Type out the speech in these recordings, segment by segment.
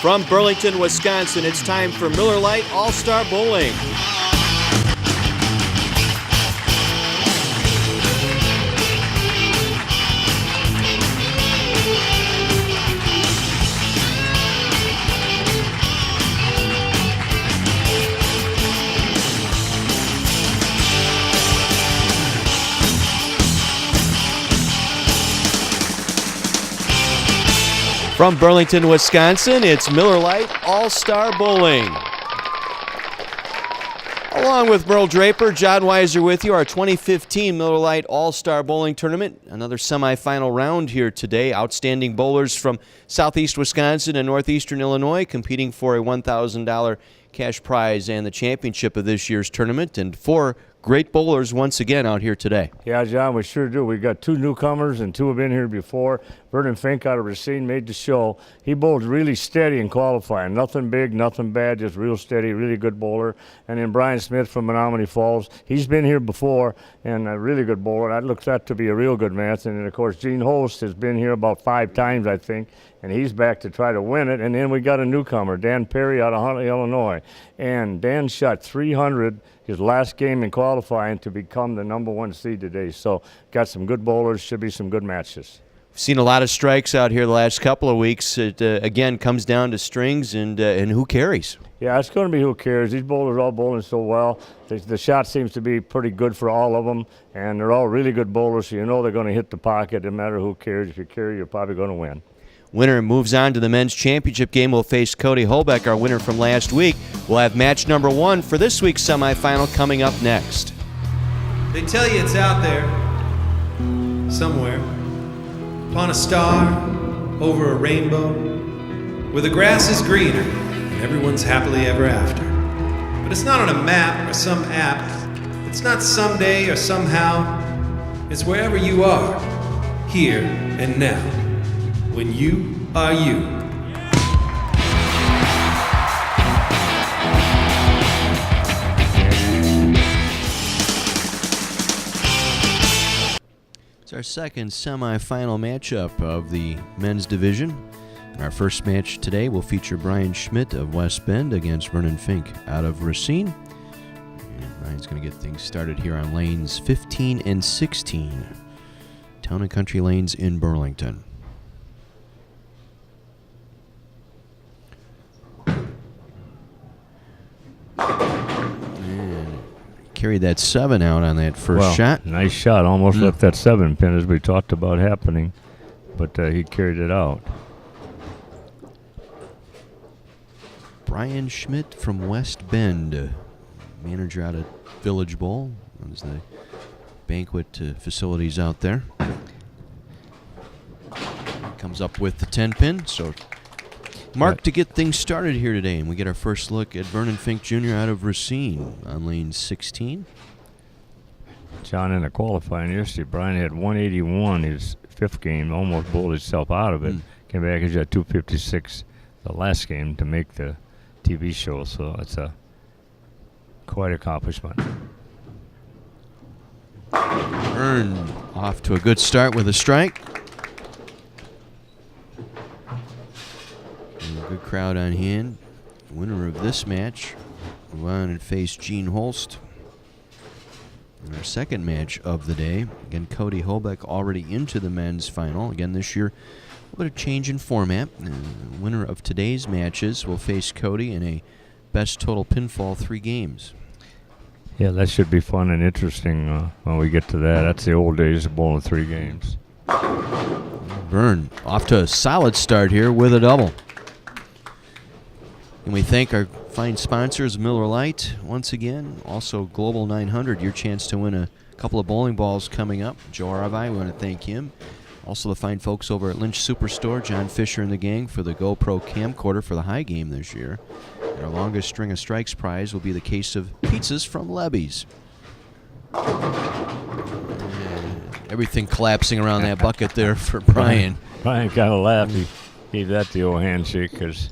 From Burlington, Wisconsin, it's time for Miller Lite All-Star Bowling. From Burlington, Wisconsin, it's Miller Lite All-Star Bowling. Along with Merle Draper, John Weiser with you, our 2015 Miller Lite All-Star Bowling Tournament. Another semifinal round here today. Outstanding bowlers from southeast Wisconsin and northeastern Illinois competing for a $1,000 cash prize and the championship of this year's tournament. And 4 great bowlers once again out here today. Yeah, John, we sure do. We got 2 newcomers and 2 have been here before. Vernon Fink out of Racine made the show. He bowled really steady in qualifying. Nothing big, nothing bad, just real steady, really good bowler. And then Brian Smith from Menominee Falls. He's been here before and a really good bowler. That looks out to be a real good match. And then, of course, Gene Holst has been here about 5 times, I think, and he's back to try to win it. And then we got a newcomer, Dan Perry out of Huntley, Illinois. And Dan shot 300 his last game in qualifying to become the #1 seed today. So got some good bowlers, should be some good matches. We've seen a lot of strikes out here the last couple of weeks. It, again, comes down to strings and who carries. Yeah, it's going to be who cares. These bowlers are all bowling so well. The shot seems to be pretty good for all of them, and they're all really good bowlers, so you know they're going to hit the pocket no matter who cares. If you carry, you're probably going to win. Winner moves on to the men's championship game. We'll face Cody Holbeck, our winner from last week. We'll have match number 1 for this week's semifinal coming up next. They tell you it's out there, somewhere, upon a star, over a rainbow, where the grass is greener and everyone's happily ever after. But it's not on a map or some app. It's not someday or somehow. It's wherever you are, here and now, when you are you. It's our second semifinal matchup of the men's division. Our first match today will feature Brian Schmidt of West Bend against Vernon Fink out of Racine. And Brian's going to get things started here on lanes 15 and 16. Town and Country lanes in Burlington. Carried that 7 out on that first shot. Nice shot. Almost left that 7 pin as we talked about happening, but he carried it out. Brian Schmidt from West Bend, manager out at Village Bowl. Runs the banquet facilities out there. Comes up with the 10 pin. So Mark to get things started here today, and we get our first look at Vernon Fink Jr. out of Racine on lane 16. John, in the qualifying yesterday, Brian had 181 his 5th game, almost bowled himself out of it. Came back, he's got 256 the last game to make the TV show, so it's a quite accomplishment. Earn off to a good start with a strike. Good crowd on hand. Winner of this match will go on and face Gene Holst in our second match of the day. Again, Cody Holbeck already into the men's final. Again, this year, a bit of change in format. Winner of today's matches will face Cody in a best total pinfall 3 games. Yeah, that should be fun and interesting when we get to that. That's the old days of bowling 3 games. Vern off to a solid start here with a double. And we thank our fine sponsors, Miller Lite, once again. Also, Global 900, your chance to win a couple of bowling balls coming up. Joe Aravi, we want to thank him. Also, the fine folks over at Lynch Superstore, John Fisher and the gang for the GoPro camcorder for the high game this year. And our longest string of strikes prize will be the case of pizzas from Lebby's. Everything collapsing around that bucket there for Brian. Brian kind of laughed. He gave that the old handshake because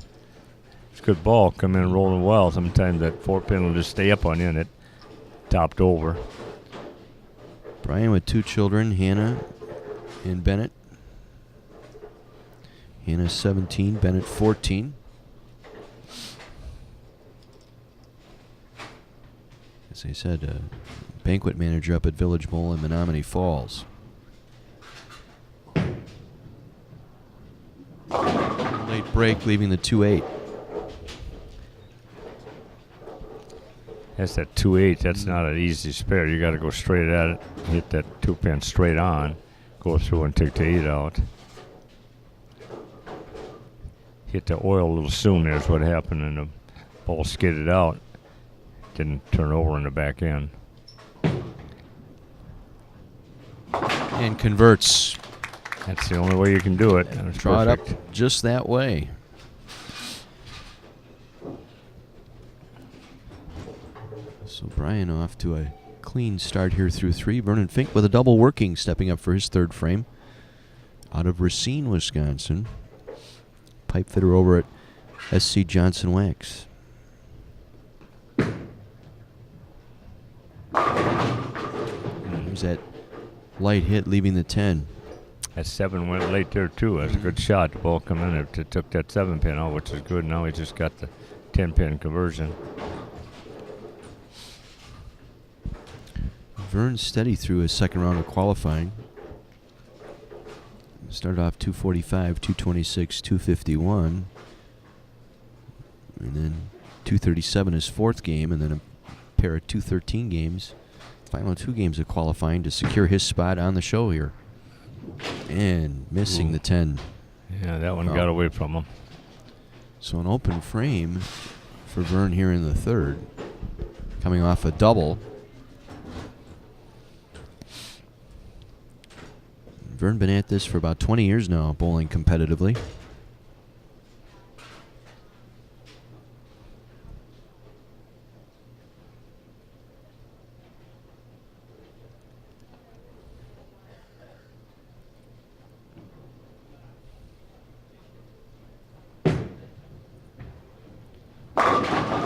it's a good ball. Come in rolling well. Sometimes that 4-pin will just stay up on you and it topped over. Brian with 2 children, Hannah and Bennett. Hannah 17, Bennett 14. as I said, a banquet manager up at Village Bowl in Menominee Falls. Late break, leaving the 2-8. That's that 2-8. That's not an easy spare. You got to go straight at it, hit that 2-pin straight on, go through and take the 8 out. Hit the oil a little soon. There's what happened, and the ball skidded out. Didn't turn over in the back end. And converts. That's the only way you can do it. And it's Draw perfect. it up just that way. So Brian off to a clean start here through 3. Vernon Fink with a double working, stepping up for his third frame. Out of Racine, Wisconsin. Pipe fitter over at SC Johnson Wax. There's that light hit leaving the 10. That 7 went late there, too. That's a good shot. The ball come in. It took that 7-pin out, which is good. Now he just got the 10-pin conversion. Vern steady through his second round of qualifying. Started off 245, 226, 251. And then 237 his fourth game, and then a pair of 213 games. Final 2 games of qualifying to secure his spot on the show here. And missing the 10. Yeah, that one got away from him. So an open frame for Vern here in the third. Coming off a double. Vern been at this for about 20 years now, bowling competitively.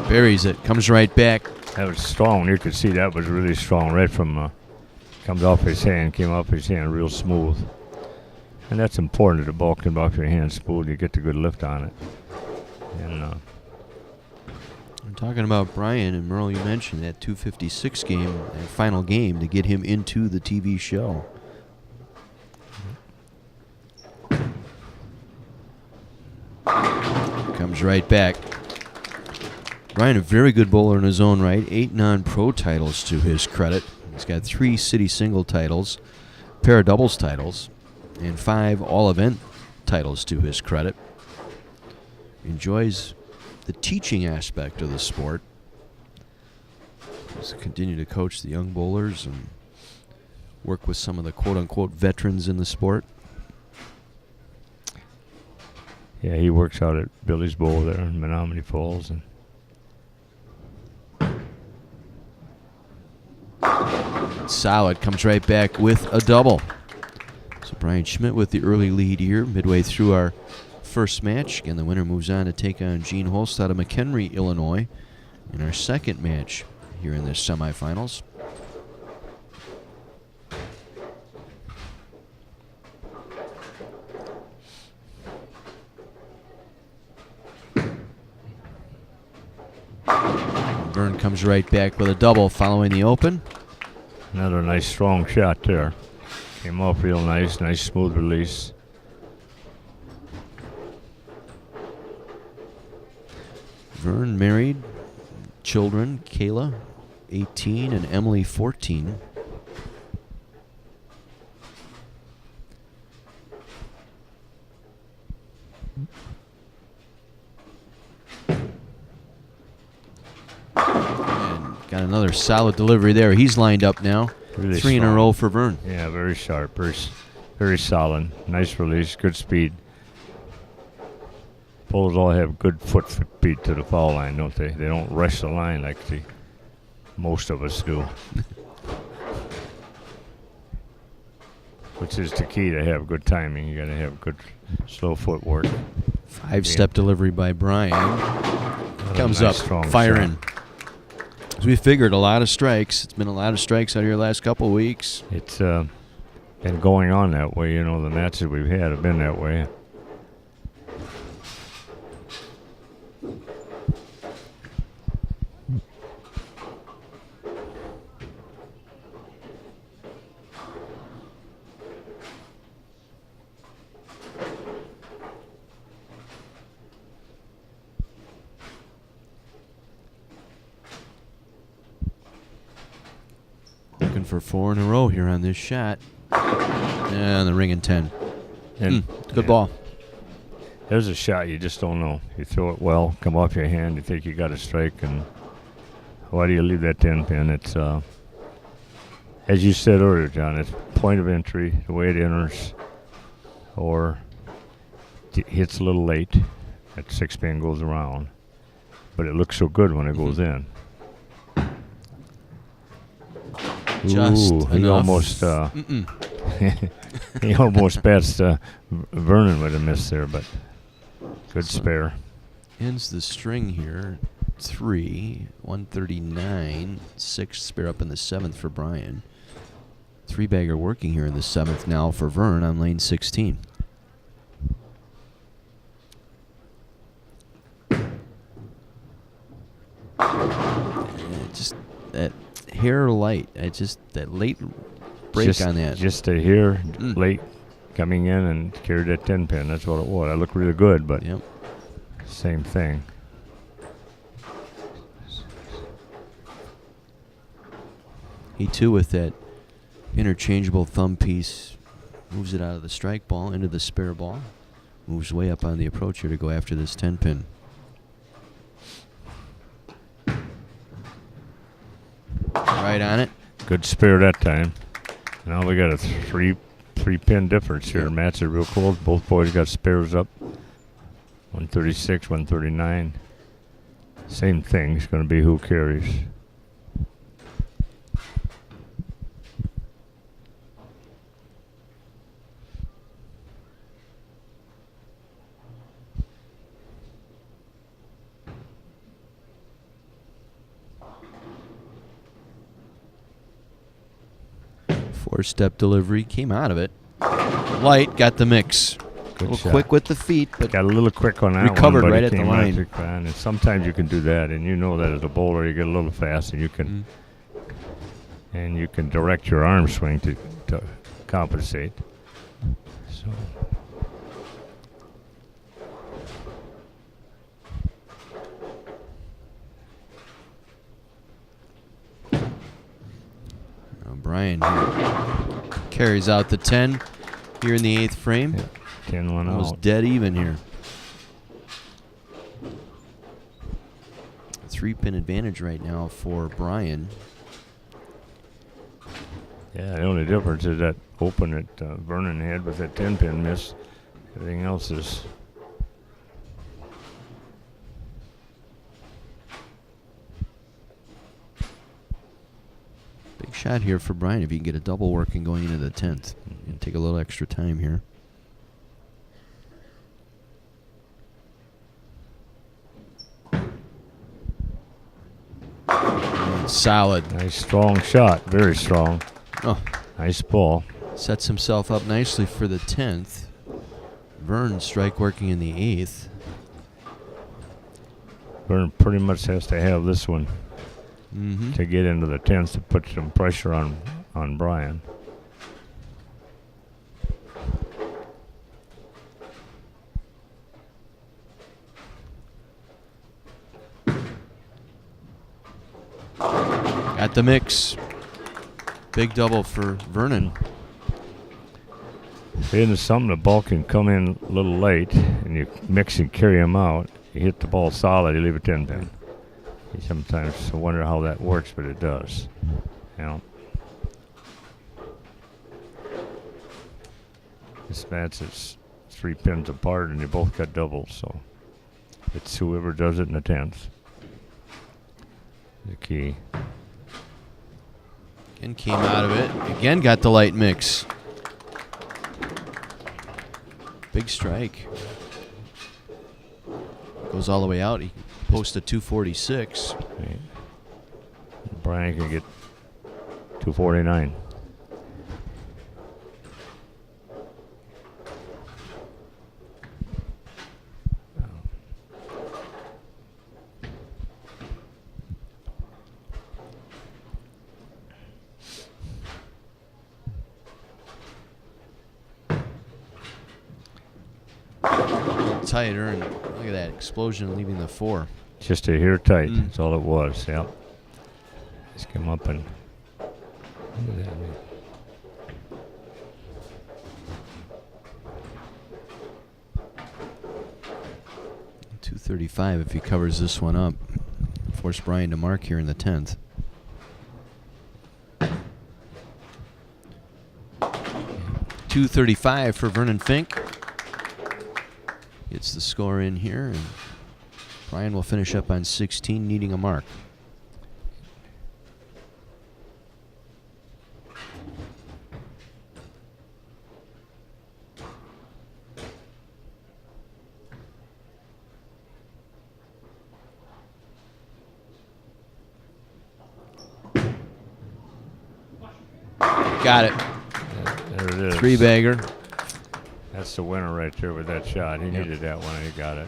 Buries it, comes right back. That was strong. You could see that was really strong. Right from comes off his hand, came off his hand real smooth. And that's important. The ball comes off your hand smooth. You get the good lift on it. And I'm talking about Brian, and Merle, you mentioned that 256 game, that final game, to get him into the TV show. Comes right back. Brian, a very good bowler in his own right. 8 non-pro titles to his credit. He's got 3 city single titles, a pair of doubles titles, and 5 all-event titles to his credit. Enjoys the teaching aspect of the sport. He's continue to coach the young bowlers and work with some of the quote-unquote veterans in the sport. yeah, he works out at Billy's Bowl there in Menominee Falls. And Solid, comes right back with a double. So Brian Schmidt with the early lead here, midway through our first match. Again, the winner moves on to take on Gene Holst out of McHenry, Illinois, in our second match here in the semifinals. Vern comes right back with a double following the open. another nice strong shot there. Came off real nice, nice smooth release. Vern married, children, Kayla, 18, and Emily, 14. And got another solid delivery there. He's lined up now. Really 3 in a strong. row for Vern. Yeah, very sharp, very solid. Nice release, good speed. Bowlers all have good foot speed to the foul line, don't they? They don't rush the line like most of us do. Which is the key to have good timing. You got to have good slow footwork. 5-step delivery by Brian. Comes nice up, strong firing. As we figured, a lot of strikes. It's been a lot of strikes out here the last couple of weeks. It's been going on that way. You know, the matches we've had have been that way. for 4 in a row here on this shot. And the ring in 10. And Good ball. There's a shot you just don't know. You throw it well, come off your hand, you think you got a strike, and why do you leave that 10 pin? It's as you said earlier, John, it's point of entry, the way it enters, or hits a little late. That 6 pin goes around, but it looks so good when it goes in. Just Ooh, he enough. almost he almost bats Vernon with a miss there, but good So- spare. Ends the string here. 3, 139, 6 spare up in the 7th for Brian. 3-bagger working here in the 7th now for Vern on lane 16. Just that hair light. That late break just, on that. Just to hear Mm. late coming in and carried that 10 pin. That's what it was. I looked really good, but Yep. same thing. He too with that interchangeable thumb piece moves it out of the strike ball into the spare ball. Moves way up on the approach here to go after this 10 pin. Right on it. Good spare that time. Now we got a three pin difference here. Yep. Match are real close. Both boys got spares up. 136, 139. Same thing. It's going to be who carries. Four-step delivery, came out of it. Light, got the mix. A Good little shot. quick with the feet, but Got a little quick on that Recovered one, but right he at the came line. quick on, and sometimes you can do that, and you know that as a bowler, you get a little fast, and you can direct your arm swing to compensate. So Brian here carries out the 10 here in the 8th frame. Yeah. 10-1 Almost out. dead even here. 3-pin advantage right now for Brian. Yeah, the only difference is that open that Vernon had with that 10-pin miss. Everything else is Big shot here for Brian if he can get a double working going into the 10th. And take a little extra time here. Solid. nice, strong shot. Very strong. Oh, Nice ball. sets himself up nicely for the 10th. Vern strike working in the 8th. Vernon pretty much has to have this one Mm-hmm. to get into the 10th to put some pressure on Brian. At the mix. Big double for Vernon. Into something, the ball can come in a little late, and you mix and carry him out. You hit the ball solid, you leave a 10-pin. You sometimes wonder how that works, but it does. You know. This match is 3 pins apart, and they both got doubles, so it's whoever does it in the 10th. The key. And came out of it. Again got the light mix. Big strike. Goes all the way out. He posts a 246. Right. Brian can get 249. Tighter, and look at that explosion leaving the 4. Just a hair tight. Mm. That's all it was. Yep. Just come up and .235 if he covers this one up. Force Brian to mark here in the 10th. .235 for Vernon Fink. Gets the score in here, and Brian will finish up on 16, needing a mark. Got it. There it is. Three-bagger. That's the winner right there with that shot. He needed that one, and he got it.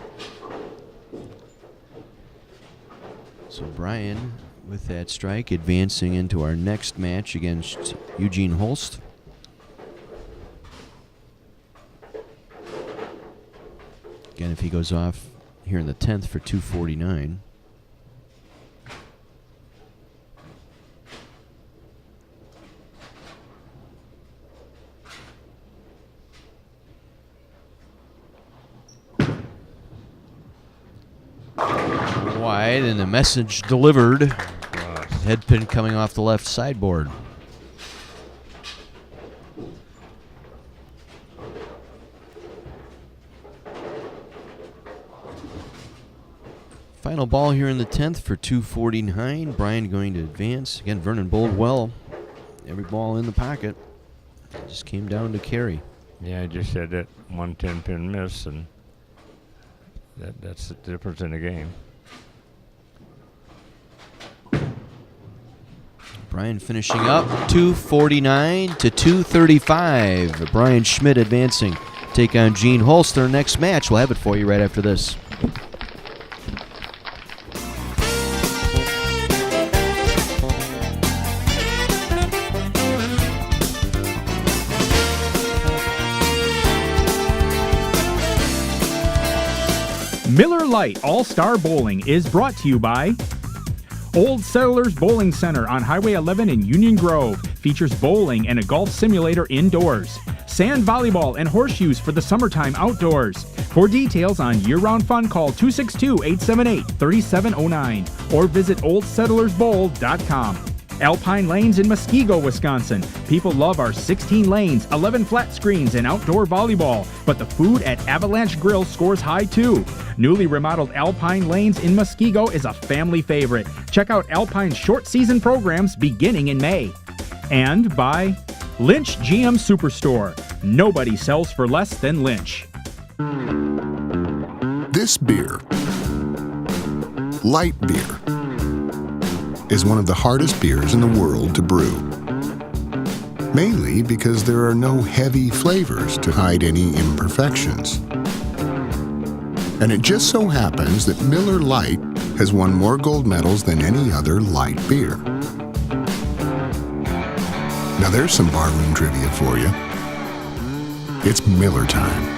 So Brian, with that strike, advancing into our next match against Eugene Holst. Again, if he goes off here in the 10th for .249. Wide, and the message delivered. Head pin coming off the left sideboard. Final ball here in the 10th for .249. Brian going to advance. Again, Vernon bowled well. Every ball in the pocket. Just came down to carry. Yeah, I just had that 110 pin miss, and that's the difference in the game. Brian finishing up .249 to .235. Brian Schmidt advancing. Take on Gene Holst. Their next match. We'll have it for you right after this. Miller Lite All-Star Bowling is brought to you by Old Settlers Bowling Center on Highway 11 in Union Grove. Features bowling and a golf simulator indoors. Sand volleyball and horseshoes for the summertime outdoors. For details on year-round fun, call 262-878-3709 or visit oldsettlersbowl.com. Alpine Lanes in Muskego, Wisconsin. People love our 16 lanes, 11 flat screens, and outdoor volleyball, but the food at Avalanche Grill scores high too. Newly remodeled Alpine Lanes in Muskego is a family favorite. Check out Alpine's short season programs beginning in May. And by Lynch GM Superstore. Nobody sells for less than Lynch. This beer, light beer, is one of the hardest beers in the world to brew. Mainly because there are no heavy flavors to hide any imperfections. And it just so happens that Miller Lite has won more gold medals than any other light beer. Now there's some barroom trivia for you. It's Miller time.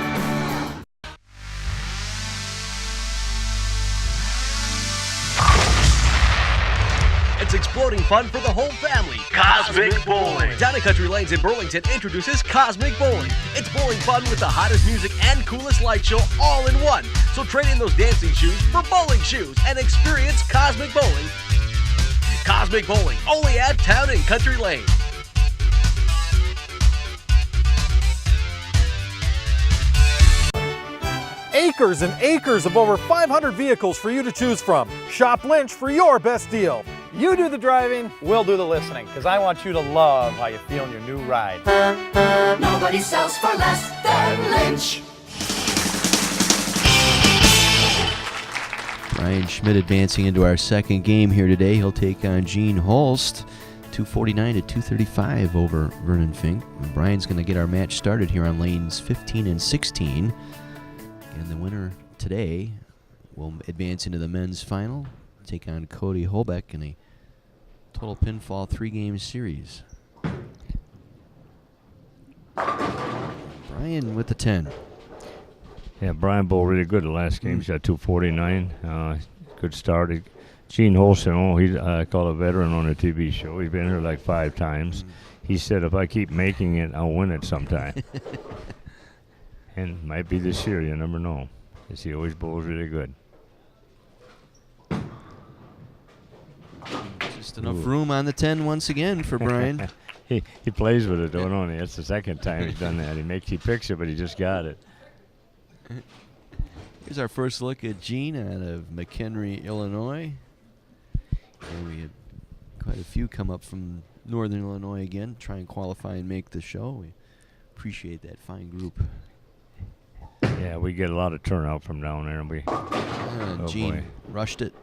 It's exploding fun for the whole family. Cosmic Bowling. Down at Country Lanes in Burlington introduces Cosmic Bowling. It's bowling fun with the hottest music and coolest light show all in one. So trade in those dancing shoes for bowling shoes and experience Cosmic Bowling. Cosmic Bowling, only at Town and Country Lane. Acres and acres of over 500 vehicles for you to choose from. Shop Lynch for your best deal. You do the driving, we'll do the listening, because I want you to love how you feel in your new ride. Nobody sells for less than Lynch. Brian Schmidt advancing into our second game here today. He'll take on Gene Holst. 249 to 235 over Vernon Fink. And Brian's going to get our match started here on lanes 15 and 16. And the winner today will advance into the men's final, take on Cody Holbeck in a total pinfall 3-game series. Brian with the 10. Yeah, Brian bowled really good the last game. He's got 249. Good start. Gene Holst, I call a veteran on the TV show. He's been here like 5 times. he said, if I keep making it, I'll win it sometime. And might be this year, you never know. 'Cause he always bowls really good. Just enough room on the 10 once again for Brian. He plays with it, don't he? That's the second time he's done that. He picks it, but he just got it. Here's our first look at Gene out of McHenry, Illinois. And we had quite a few come up from Northern Illinois again, try and qualify and make the show. We appreciate that fine group. Yeah, we get a lot of turnout from down there, and we. Gene boy. rushed it.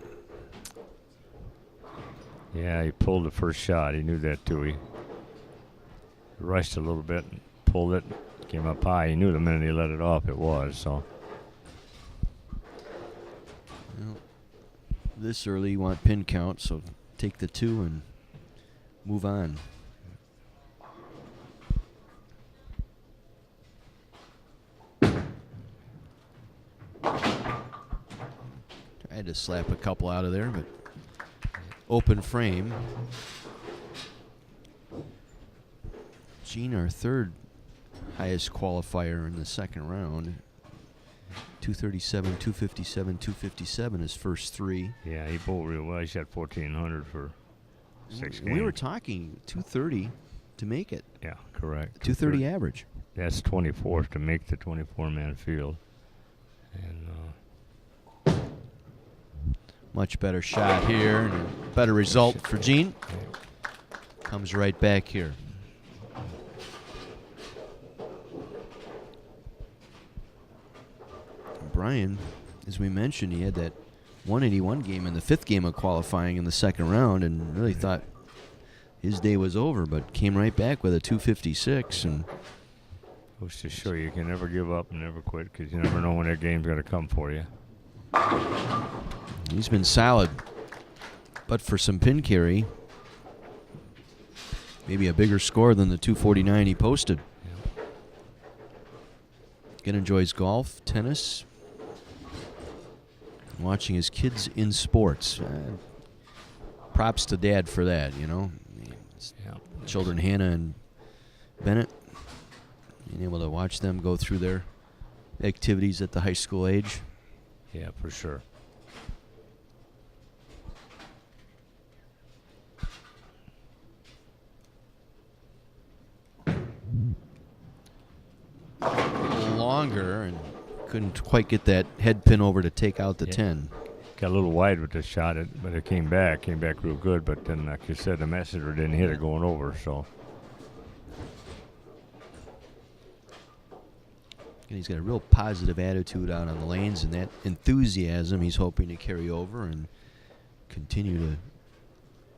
Yeah, he pulled the first shot. He knew that too. He rushed a little bit, and pulled it, came up high. He knew the minute he let it off, it was so. Well, this early you want pin count, so take the 2 and move on. Tried to slap a couple out of there, but open frame. Gene, our third highest qualifier in the second round. 237, 257, 257 his first 3. Yeah, he bowled real well. He shot 1,400 for 6 games. We were talking 230 to make it. Yeah, correct. 230 average. That's 24th to make the 24-man field. And much better shot here and a better result for Gene. Comes right back here. Brian, as we mentioned, he had that 181 game in the 5th game of qualifying in the second round and really thought his day was over, but came right back with a 256. And goes to show you can never give up and never quit, because you never know when that game's going to come for you. He's been solid, but for some pin carry, maybe a bigger score than the 249 he posted. Yeah. Again, enjoys golf, tennis, watching his kids in sports. Props to Dad for that, you know. Yeah. Children Hannah and Bennett, being able to watch them go through their activities at the high school age. Yeah, for sure. Longer and couldn't quite get that head pin over to take out the 10. Got a little wide with the shot, but it came back real good. But then, like you said, the messenger didn't hit it going over. So And he's got a real positive attitude out on the lanes, and that enthusiasm he's hoping to carry over and continue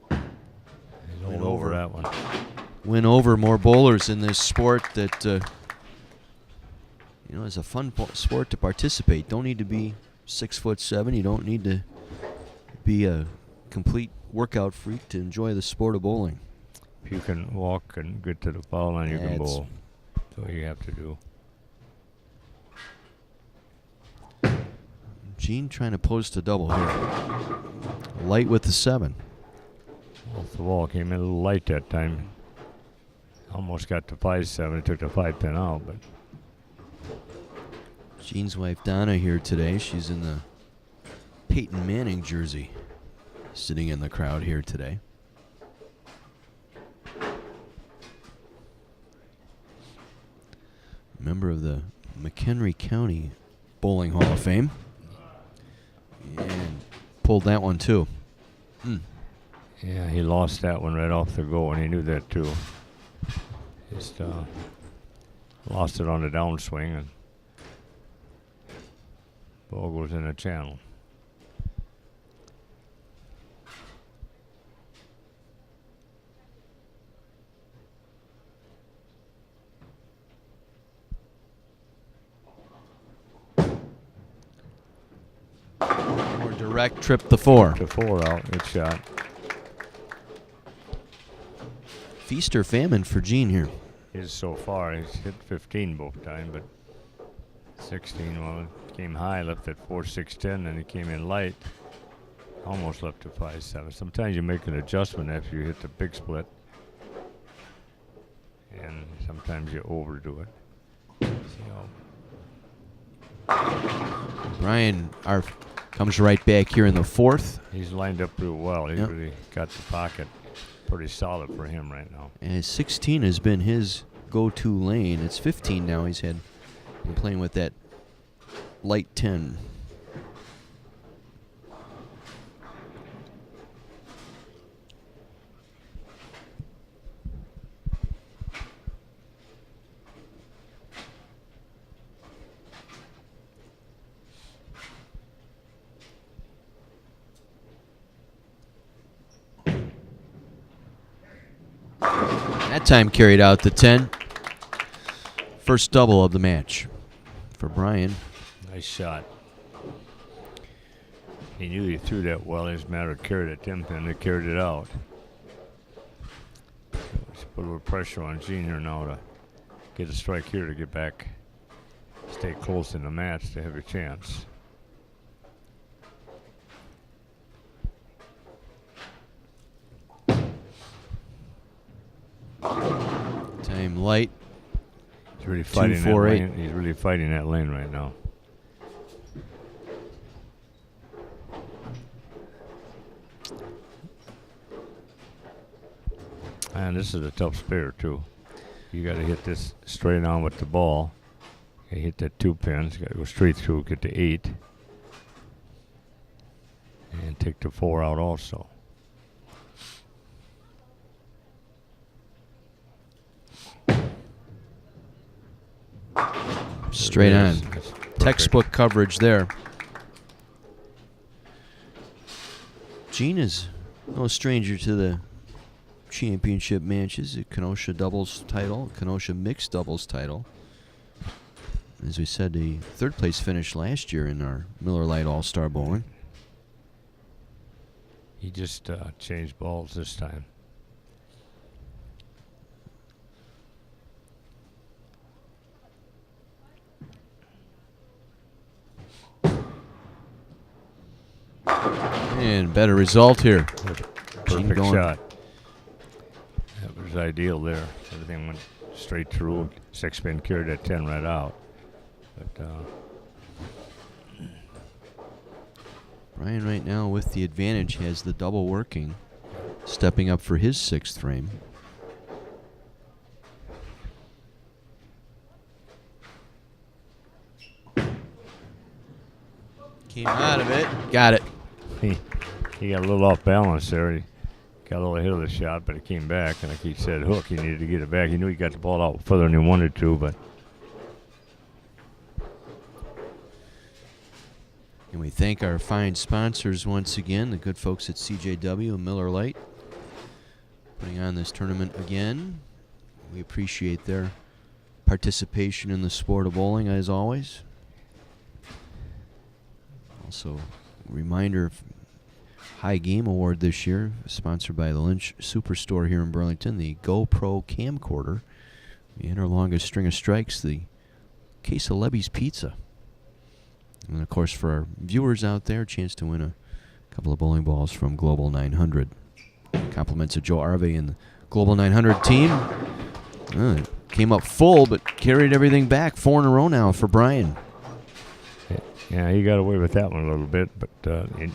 to win over that one. Win over more bowlers in this sport that, you know, is a fun sport to participate. Don't need to be 6'7". You don't need to be a complete workout freak to enjoy the sport of bowling. If you can walk and get to the foul line, you can bowl. That's what you have to do. Gene trying to post a double here. Light with the 7. Off the wall, came in a little light that time. Almost got to 5-7, took the 5-pin out, but. Gene's wife Donna here today. She's in the Peyton Manning jersey, sitting in the crowd here today. Member of the McHenry County Bowling Hall of Fame. And pulled that one too. Yeah, he lost that one right off the go, and he knew that too. Just lost it on the downswing, and ball goes in the channel. More direct trip the 4. To 4 out, good shot. Feast or famine for Gene here. Is so far. He's hit 15 both times, but 16, well, it came high, left at 4-6-10, and he came in light. Almost left to 5-7. Sometimes you make an adjustment after you hit the big split. and sometimes you overdo it. See how Brian comes right back here in the fourth. he's lined up real well. He's Yep. really got the pocket pretty solid for him right now. And his 16 has been his go-to lane. It's 15 now. He's been playing with that light 10. That time carried out the 10. First double of the match for Brian. Nice shot. He knew he threw that well. It was a matter of carried it 10 pin. They carried it out. Let's put a little pressure on Gene here now to get a strike here to get back, stay close in the match to have a chance. Time light. He's really fighting that 2-4-8. lane. He's really fighting that lane right now. And this is a tough spare too. You got to hit this straight on with the ball. You hit that 2 pins. You got to go straight through, get to 8, and take the 4 out also. Straight There it on. is. That's perfect. Textbook coverage there. Gene is no stranger to the championship matches. A Kenosha doubles title, Kenosha mixed doubles title. As we said, the third place finish last year in our Miller Lite All-Star Bowling. He just changed balls this time. And better result here. Gene Perfect going- shot. That was ideal there. Everything went straight through. 6 pin carried that 10 right out. But Brian right now with the advantage has the double working, stepping up for his 6th frame. Came out of it. Got it. he got a little off balance there. He got a little ahead of the shot, but it came back. And like he said, hook, he needed to get it back. He knew he got the ball out further than he wanted to, but And we thank our fine sponsors once again, the good folks at CJW and Miller Lite, putting on this tournament again. We appreciate their participation in the sport of bowling, as always. Also, a reminder of High Game Award this year, sponsored by the Lynch Superstore here in Burlington, the GoPro camcorder. We enter longest string of strikes, the case of Lebby's Pizza. And, of course, for our viewers out there, a chance to win a couple of bowling balls from Global 900. Compliments of Joe Arve and the Global 900 team. Came up full, but carried everything back. 4 in a row now for Brian. yeah, he got away with that one a little bit. But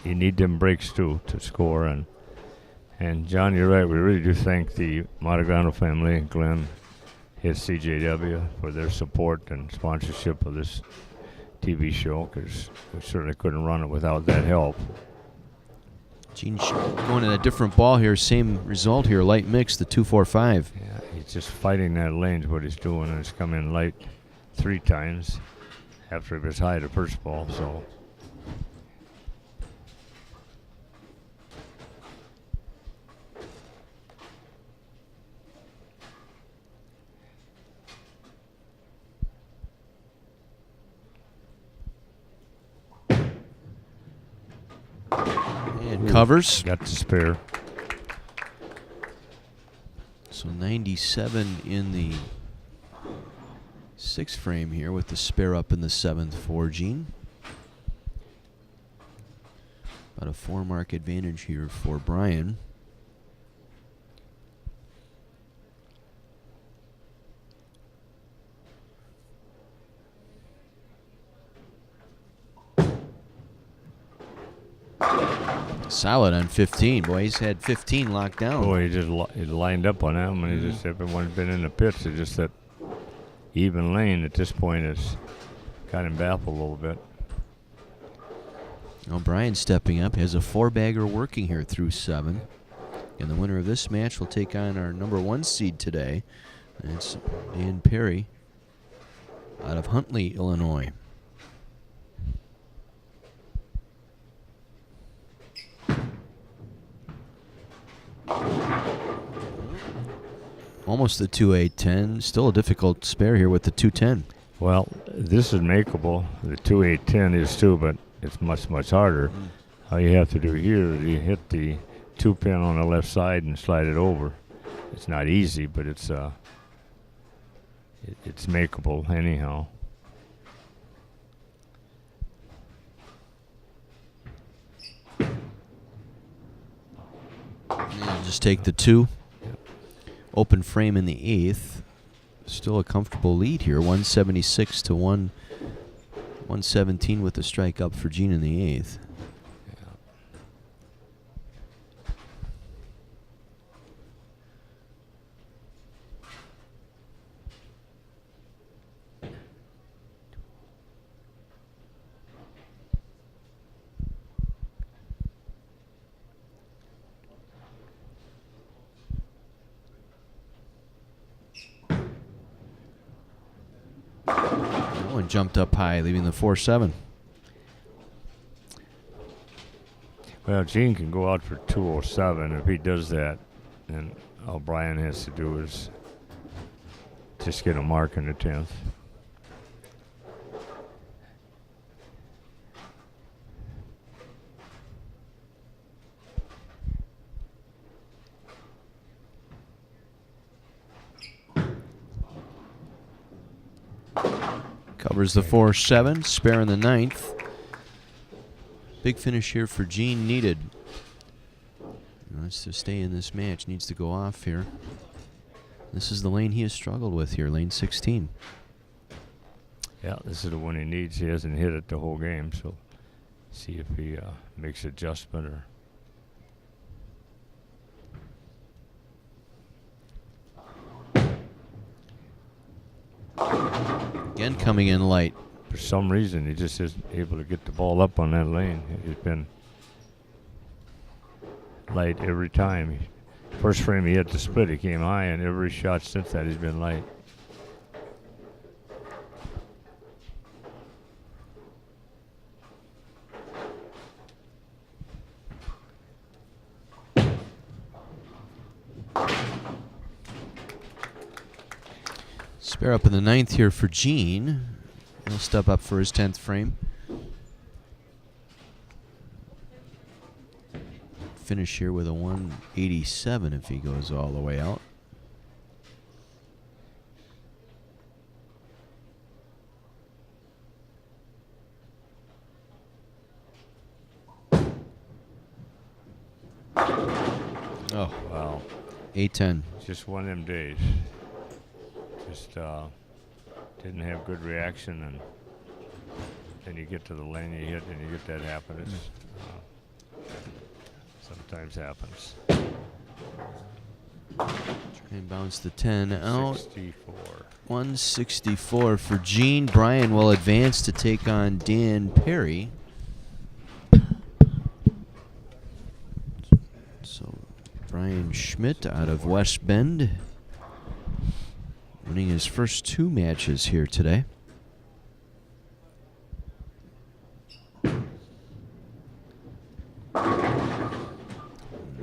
you need them breaks too to score. And John, you're right. We really do thank the Matagrano family and Glenn, his CJW, for their support and sponsorship of this TV show, because we certainly couldn't run it without that help. Gene going in a different ball here. Same result here. Light mix, the 2-4-5. Yeah, he's just fighting that lane is what he's doing, and it's come in light 3 times after he was high the first ball, so. And covers. Got the spare. So 97 in the 6th frame here with the spare up in the 7th for Gene. About a 4-mark advantage here for Brian. Solid on 15. Boy, he's had 15 locked down. Boy, he lined up on them, and he just everyone's been in the pits. It's just that even lane at this point is kind of baffled a little bit. O'Brien stepping up, has a 4-bagger working here through 7. And the winner of this match will take on our number 1 seed today. It's Dan Perry out of Huntley, Illinois. Almost the 2-8-10. Still a difficult spare here with the 2-10. Well, this is makeable. The 2-8-10 is too, but it's much, much harder. All you have to do here is you hit the 2-pin on the left side and slide it over. It's not easy, but it's makeable anyhow. And just take the 2. Open frame in the 8th. Still a comfortable lead here. 176 to 117 with the strike up for Gene in the 8th. One jumped up high, leaving the 4-7. Well, Gene can go out for 207. If he does that, then all Brian has to do is just get a mark in the 10th. Covers the 4-7, spare in the 9th. Big finish here for Gene needed. He wants to stay in this match, needs to go off here. This is the lane he has struggled with here, lane 16. Yeah, this is the one he needs. He hasn't hit it the whole game, so see if he makes adjustment or. Again coming in light. For some reason, he just isn't able to get the ball up on that lane. He's been light every time. First frame he hit the split, he came high, and every shot since that he's been light. Spare up in the 9th here for Gene. He'll step up for his 10th frame. Finish here with a 187 if he goes all the way out. Oh, wow. 8-10. Just one of them days. Just didn't have good reaction, and then you get to the lane you hit and you get that happen. It's sometimes happens. Try and bounce the 10 out. 64. 164 for Gene. Brian will advance to take on Dan Perry. So Brian Schmidt out of West Bend, winning his first 2 matches here today.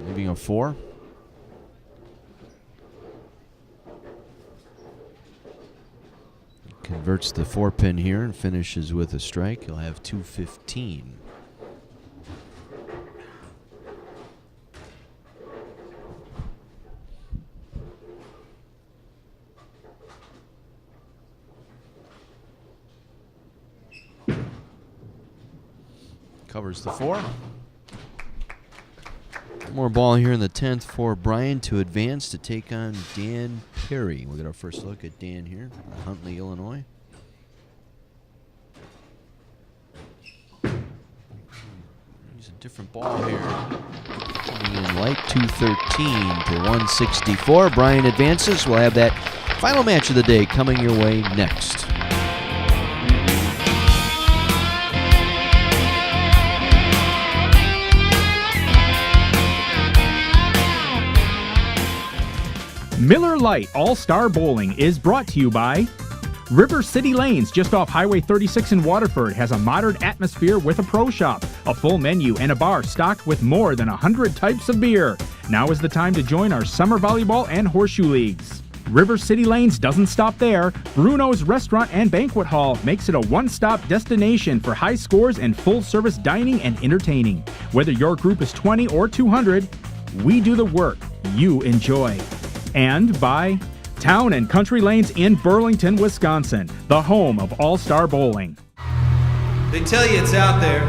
Leaving a 4. Converts the 4-pin here and finishes with a strike. He'll have 215. Covers the 4. One more ball here in the 10th for Brian to advance to take on Dan Perry. We'll get our first look at Dan here, Huntley, Illinois. Use a different ball here. Coming in light, 213 to 164. Brian advances. We'll have that final match of the day coming your way next. Miller Lite All-Star Bowling is brought to you by River City Lanes, just off Highway 36 in Waterford, has a modern atmosphere with a pro shop, a full menu, and a bar stocked with more than 100 types of beer. Now is the time to join our summer volleyball and horseshoe leagues. River City Lanes doesn't stop there. Bruno's Restaurant and Banquet Hall makes it a one-stop destination for high scores and full-service dining and entertaining. Whether your group is 20 or 200, we do the work you enjoy. And by Town and Country Lanes in Burlington, Wisconsin, the home of All-Star Bowling. They tell you it's out there,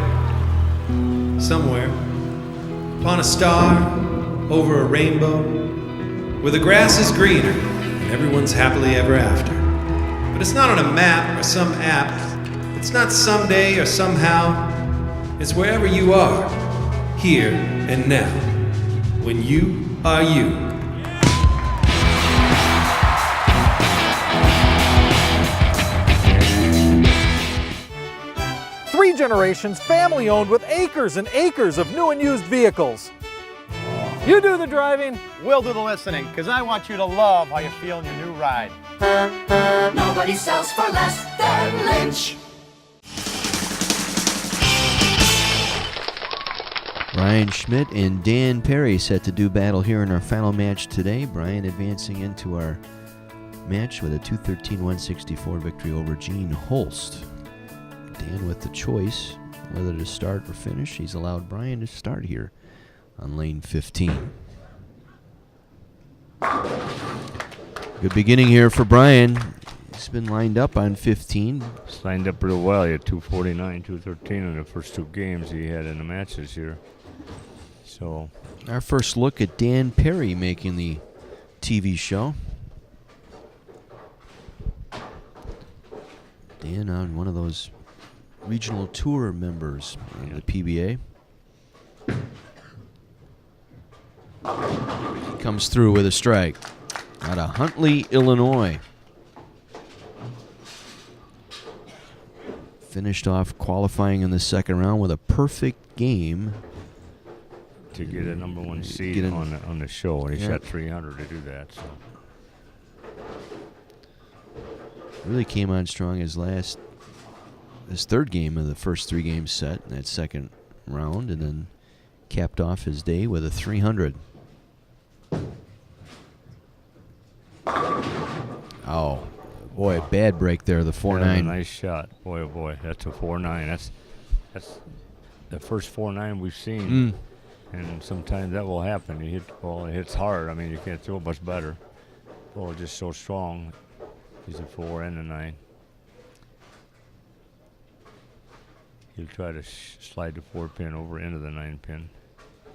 somewhere, upon a star, over a rainbow, where the grass is greener and everyone's happily ever after. But it's not on a map or some app. It's not someday or somehow. It's wherever you are, here and now, when you are you. Three generations, family owned with acres and acres of new and used vehicles. You do the driving. We'll do the listening, because I want you to love how you feel in your new ride. Nobody sells for less than Lynch. Brian Schmidt and Dan Perry set to do battle here in our final match today. Brian advancing into our match with a 213-164 victory over Gene Holst. Dan with the choice whether to start or finish. He's allowed Brian to start here on lane 15. Good beginning here for Brian. He's been lined up on 15. He's lined up real well. He had 249, 213 in the first two games he had in the matches here. So our first look at Dan Perry making the TV show. Dan on one of those regional tour members of the PBA. He comes through with a strike out of Huntley, Illinois. Finished off qualifying in the second round with a perfect game to get a number one seed on the show, and he shot 300 to do that. So really came on strong his third game of the first three games set in that second round, and then capped off his day with a 300. Oh, boy, bad break there, the 4-9. Nice shot. Boy, oh boy, that's a 4-9. That's the first 4-9 we've seen. And sometimes that will happen. You hit the ball, it hits hard. I mean, you can't throw it much better. The ball is just so strong. He's a 4 and a 9. He'll try to slide the 4-pin over into the 9-pin.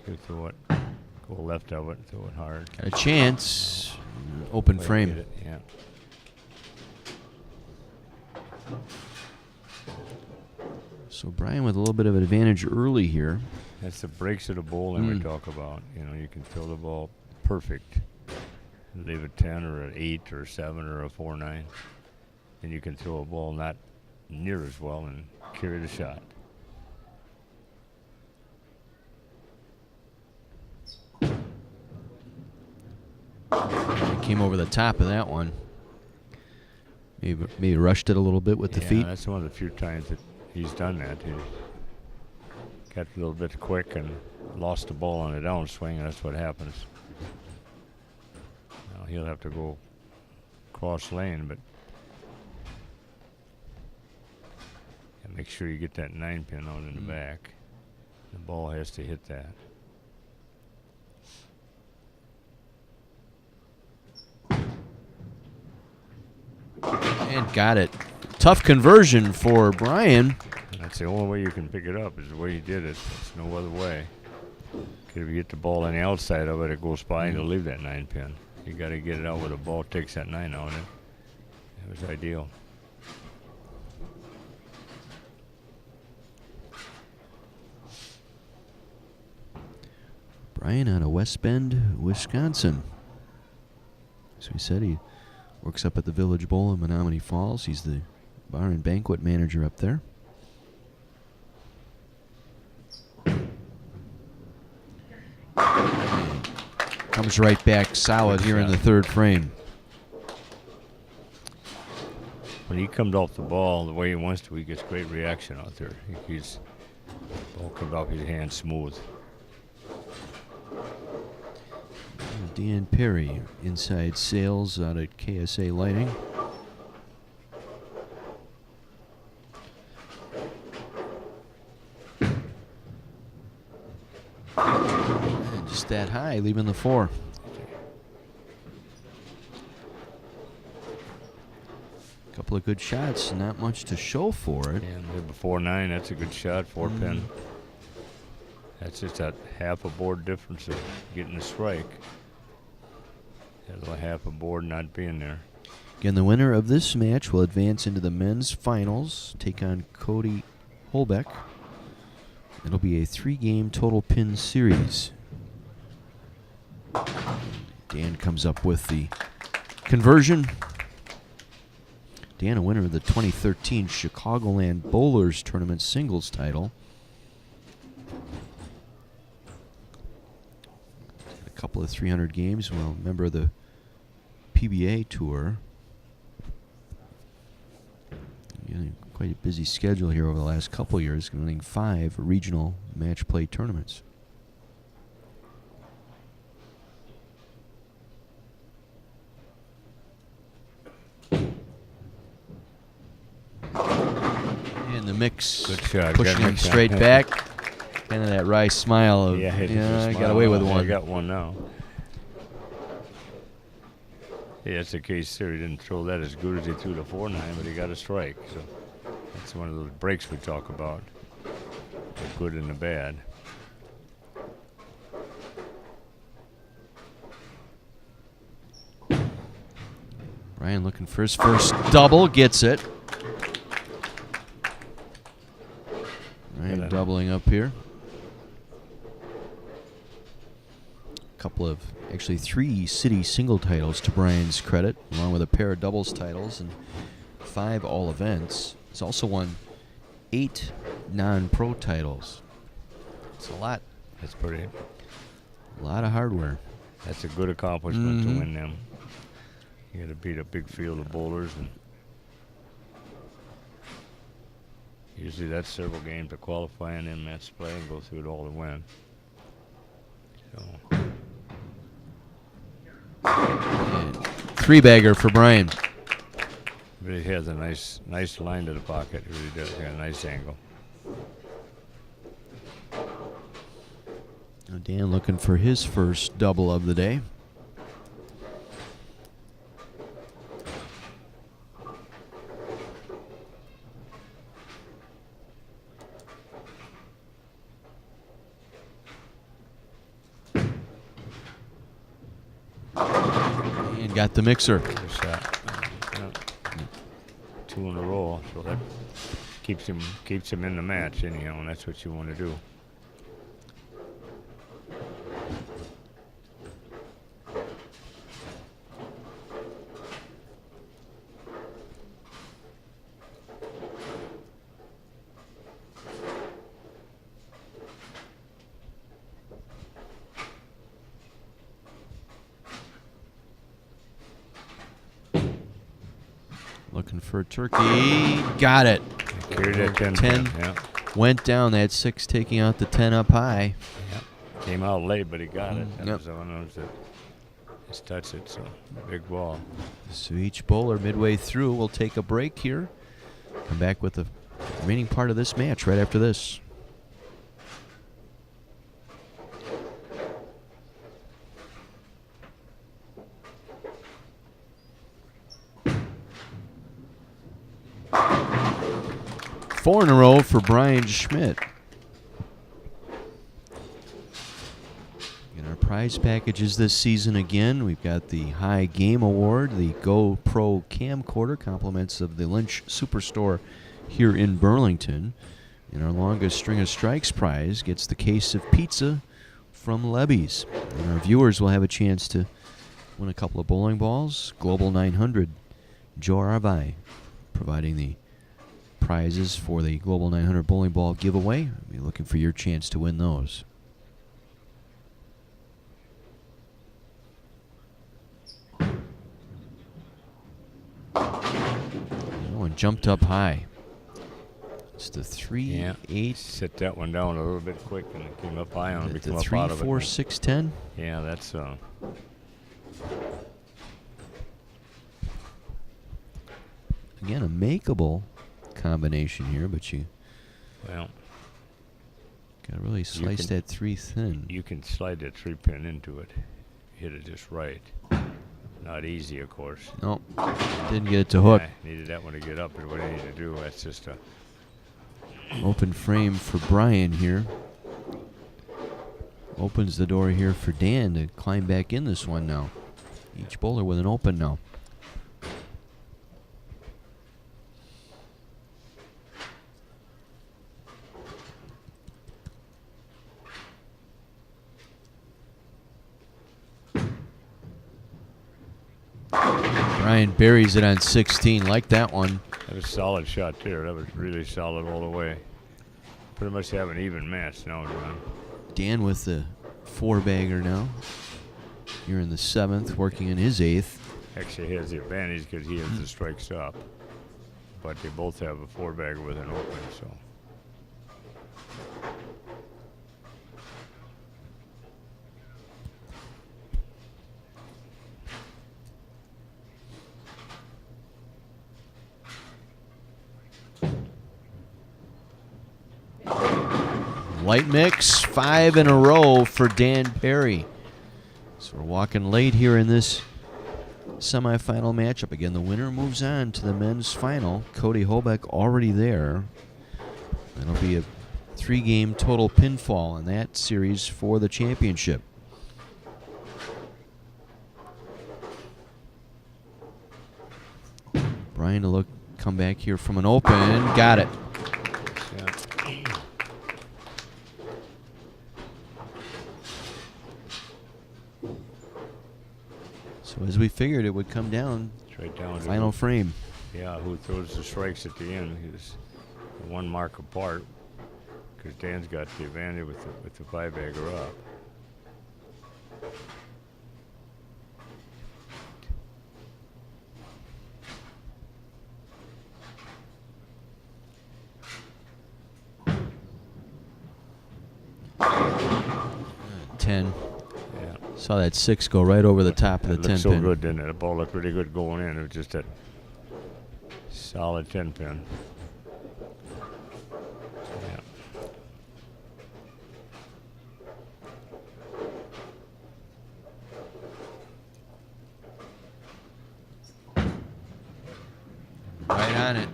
He'll throw it, go left of it, throw it hard. Got a chance. Open frame. It, yeah. So Brian with a little bit of an advantage early here. That's the breaks of the bowling we talk about. You know, you can throw the ball perfect. Leave a 10 or an 8 or a 7 or a 4-9. And you can throw a ball not near as well and carry the shot. Came over the top of that one. Maybe rushed it a little bit with the feet. That's one of the few times that he's done that. He got a little bit quick and lost the ball on a downswing, and that's what happens. Now he'll have to go cross lane, but make sure you get that 9-pin out in the back. The ball has to hit that. And got it. Tough conversion for Brian. That's the only way you can pick it up, is the way he did it. There's no other way. If you get the ball on the outside of it, it goes by and you'll leave that 9-pin. You got to get it out where the ball takes that 9 out. It was ideal. Ryan out of West Bend, Wisconsin. As we said, he works up at the Village Bowl in Menominee Falls. He's the bar and banquet manager up there. Comes right back solid here in the third frame. When he comes off the ball the way he wants to, he gets great reaction out there. He's ball comes off his hand smooth. Dan Perry, inside sales out at KSA Lighting. And just that high, leaving the 4. Couple of good shots, not much to show for it. And with the 4-9, that's a good shot, 4-pin. That's just that half a board difference of getting a strike. There's a half a board not being there. Again, the winner of this match will advance into the men's finals, take on Cody Holbeck. It'll be a 3-game total pin series. Dan comes up with the conversion. Dan, a winner of the 2013 Chicagoland Bowlers Tournament singles title. A couple of 300 games. Well, member of the PBA Tour. Quite a busy schedule here over the last couple of years, winning 5 regional match play tournaments. And the mix, good shot. pushing him straight back. Kind of that wry smile of, yeah, I got away with one. I got one now. Yeah, that's the case here. He didn't throw that as good as he threw the 4-9, but he got a strike. So that's one of those breaks we talk about, the good and the bad. Ryan looking for his first double, gets it. Ryan doubling up here. Couple of, actually 3 city single titles to Brian's credit, along with a pair of doubles titles and 5 all events. He's also won 8 non-pro titles. It's a lot. That's pretty. A lot of hardware. That's a good accomplishment to win them. You got to beat a big field of bowlers, and usually that's several games to qualify and then match play and go through it all to win. So. And 3-bagger for Brian. Really has a nice line to the pocket. It really does. Got a nice angle. Now Dan looking for his first double of the day. And got the mixer. Good shot. 2 in a row, so that keeps him in the match anyhow, and that's what you want to do. Looking for a turkey. Got it. Carried that 10. 10 Yeah. went down. That 6 taking out the 10 up high. Yeah. Came out late, but he got it. That Yep. was one of those that just touched it, so big ball. So each bowler midway through will take a break here. Come back with the remaining part of this match right after this. Four in a row for Brian Schmidt. In our prize packages this season again, we've got the High Game Award, the GoPro camcorder, compliments of the Lynch Superstore here in Burlington. And our longest string of strikes prize gets the case of pizza from Lebby's. And our viewers will have a chance to win a couple of bowling balls. Global 900, Joe Arvai providing the prizes for the Global 900 bowling ball giveaway. I'll be looking for your chance to win those. And jumped up high. It's the 3-8. Set that one down a little bit quick and it came up high on it. The 3-4-6-10. Yeah, that's again a makeable combination here, but you gotta really slice that 3 thin. You can slide that 3-pin into it, hit it just right. Not easy, of course. Nope, didn't get it to hook. Needed that one to get up, and what I need to do, that's just a open frame for Brian here. Opens the door here for Dan to climb back in this one now. Each bowler with an open now. Brian buries it on 16. Like that one. That was a solid shot there. That was really solid all the way. Pretty much have an even match now, John. Dan with the 4-bagger now. Here in the 7th, working in his 8th. Actually, he has the advantage because he has the strikes up. But they both have a 4-bagger with an open, so. Light mix, 5 in a row for Dan Perry. So we're walking late here in this semifinal matchup. Again, the winner moves on to the men's final. Cody Hobeck already there. That'll be a 3-game total pinfall in that series for the championship. Brian to come back here from an open. Got it. So as we figured, it would come down. Straight down. Final frame. Yeah, who throws the strikes at the end is one mark apart because Dan's got the advantage with the 5-bagger up. Saw that 6 go right over the top of the 10 pin. It looked so good, didn't it? The ball looked really good going in. It was just a solid 10 pin. Right on it.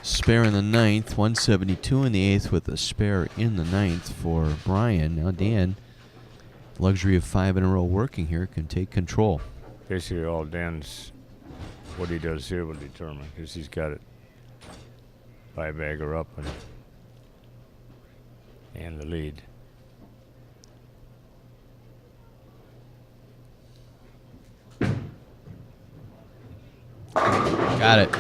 Spare in the 9th, 172 in the 8th with a spare in the 9th for Brian. Now Dan, luxury of 5 in a row working here, can take control. Basically all Dan's, what he does here will determine because he's got it 5-bagger up and the lead. Got it.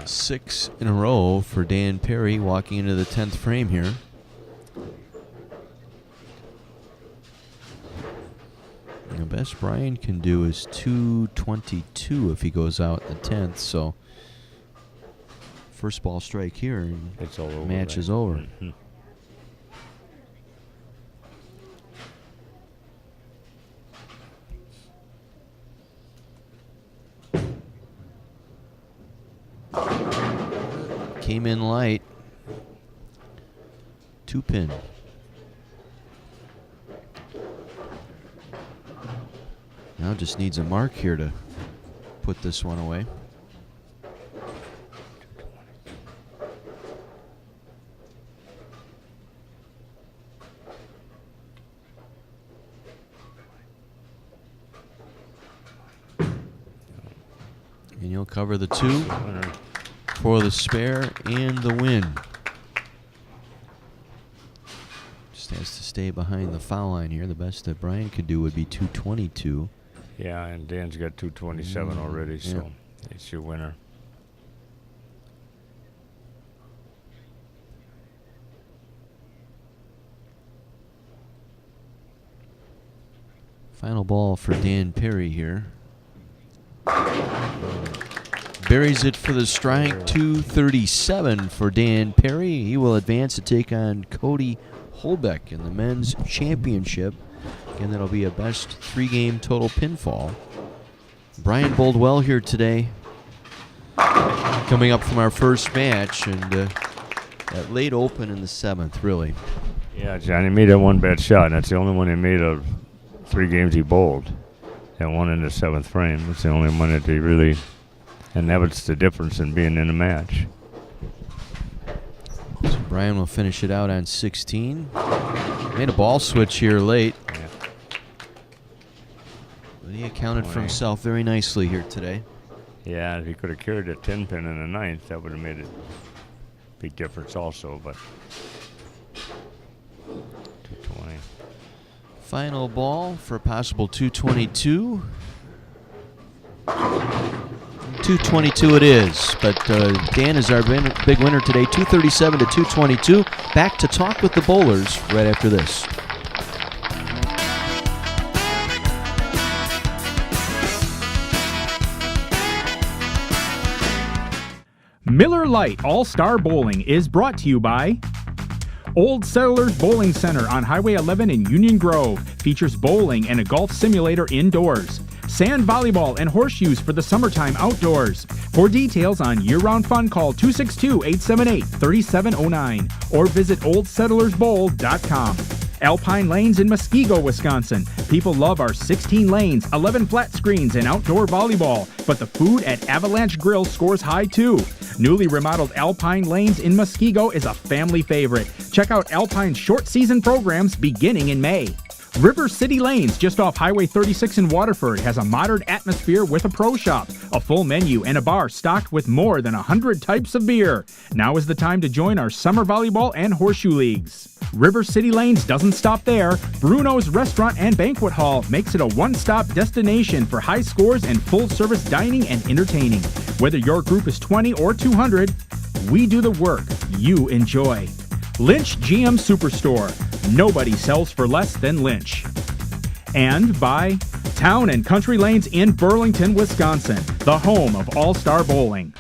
6 in a row for Dan Perry walking into the 10th frame here. The best Brian can do is 222 if he goes out in the 10th. So first ball strike here and it's all over. Match is over. Mm-hmm. Came in light. 2-pin. Now just needs a mark here to put this one away. And you'll cover the 2 for the spare and the win. Just has to stay behind the foul line here. The best that Brian could do would be 222. Yeah, and Dan's got 227 already, so it's your winner. Final ball for Dan Perry here. Buries it for the strike. 237 for Dan Perry. He will advance to take on Cody Holbeck in the men's championship. Again, that'll be a best 3-game total pinfall. Brian bowled well here today. Coming up from our first match, and that late open in the 7th, really. Yeah, Johnny made that one bad shot, and that's the only one he made of 3 games he bowled. That one in the 7th frame. It's the only one that he really, and that was the difference in being in a match. So Brian will finish it out on 16. Made a ball switch here late. Yeah. But he accounted for himself very nicely here today. Yeah, if he could have carried a 10-pin in the 9th, that would have made a big difference also, but 220. Final ball for a possible 222. 222 it is, but Dan is our big winner today, 237 to 222. Back to talk with the bowlers right after this. Miller Lite All-Star Bowling is brought to you by Old Settlers Bowling Center on Highway 11 in Union Grove. Features bowling and a golf simulator indoors. Sand volleyball and horseshoes for the summertime outdoors. For details on year-round fun, call 262-878-3709 or visit oldsettlersbowl.com. Alpine Lanes in Muskego, Wisconsin. People love our 16 lanes, 11 flat screens, and outdoor volleyball, but the food at Avalanche Grill scores high too. Newly remodeled Alpine Lanes in Muskego is a family favorite. Check out Alpine's short season programs beginning in May. River City Lanes, just off Highway 36 in Waterford, has a modern atmosphere with a pro shop, a full menu, and a bar stocked with more than 100 types of beer. Now is the time to join our summer volleyball and horseshoe leagues. River City Lanes doesn't stop there. Bruno's Restaurant and Banquet Hall makes it a one-stop destination for high scores and full-service dining and entertaining. Whether your group is 20 or 200, we do the work you enjoy. Lynch GM Superstore. Nobody sells for less than Lynch. And by Town and Country Lanes in Burlington, Wisconsin, the home of All-Star Bowling.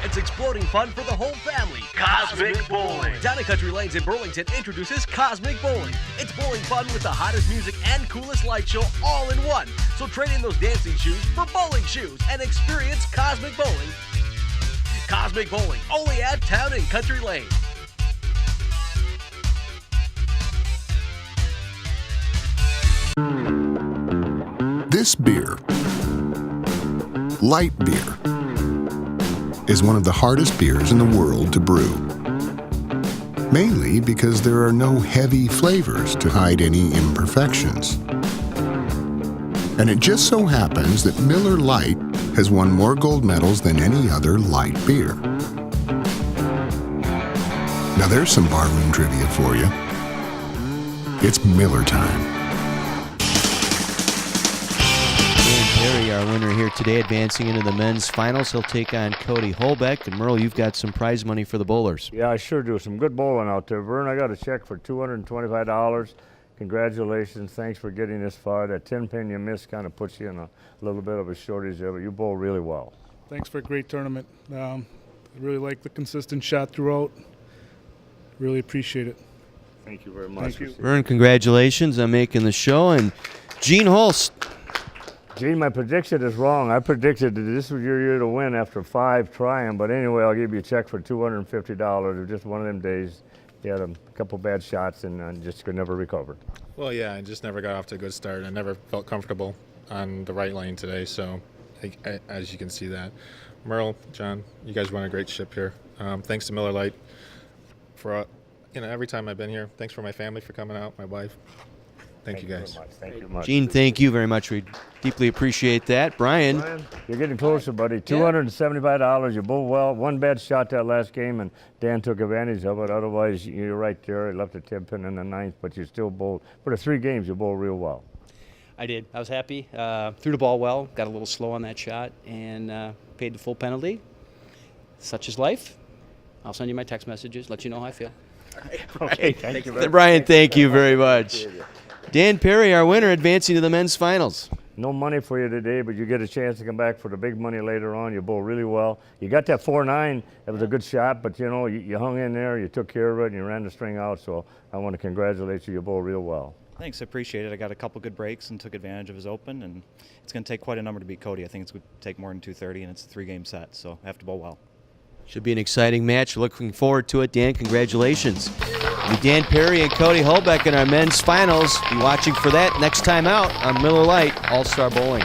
It's exploding fun for the whole family. Cosmic Bowling. Town and Country Lanes in Burlington introduces Cosmic Bowling. It's bowling fun with the hottest music and coolest light show all in one. So trade in those dancing shoes for bowling shoes and experience Cosmic Bowling. Cosmic Bowling, only at Town and Country Lane. This beer, light beer, is one of the hardest beers in the world to brew. Mainly because there are no heavy flavors to hide any imperfections. And it just so happens that Miller Lite has won more gold medals than any other light beer. Now there's some barroom trivia for you. It's Miller time. Dan Perry, our winner here today, advancing into the men's finals. He'll take on Cody Holbeck. And Merle, you've got some prize money for the bowlers. Yeah, I sure do. Some good bowling out there. Vern, I got a check for $225. Congratulations. Thanks for getting this far. That 10-pin you missed kind of puts you in a little bit of a shortage there, but you bowl really well. Thanks for a great tournament. I really like the consistent shot throughout. Really appreciate it. Thank you very much. Thank you. Vern, congratulations on making the show. And Gene Holst. Gene, my prediction is wrong. I predicted that this was your year to win after 5 trying, but anyway, I'll give you a check for $250. It was just one of them days. You had a couple bad shots and just could never recover. Well, yeah, I just never got off to a good start. I never felt comfortable on the right lane today, so as you can see that. Merle, John, you guys run a great ship here. Thanks to Miller Lite for every time I've been here. Thanks for my family for coming out, my wife. Thank you guys. Very much. Thank you much. Gene, thank you very much. We deeply appreciate that. Brian, Brian, you're getting closer, buddy. $275. You bowled well. One bad shot that last game, and Dan took advantage of it. Otherwise, you're right there. He left a tip pin in the ninth, but you still bowled. For the 3 games, you bowled real well. I did. I was happy. Threw the ball well. Got a little slow on that shot, and paid the full penalty. Such is life. I'll send you my text messages. Let you know how I feel. Okay, thank you very much. Brian, thank you very much. Dan Perry, our winner, advancing to the men's finals. No money for you today, but you get a chance to come back for the big money later on. You bowled really well. You got that 4-9. That was a good shot, but you hung in there. You took care of it, and you ran the string out. So I want to congratulate you. You bowled real well. Thanks, I appreciate it. I got a couple good breaks and took advantage of his open, and it's going to take quite a number to beat Cody. I think it's going to take more than 230, and it's a 3-game set, so I have to bowl well. Should be an exciting match. Looking forward to it. Dan, congratulations. It'll be Dan Perry and Cody Holbeck in our men's finals. Be watching for that next time out on Miller Lite All-Star Bowling.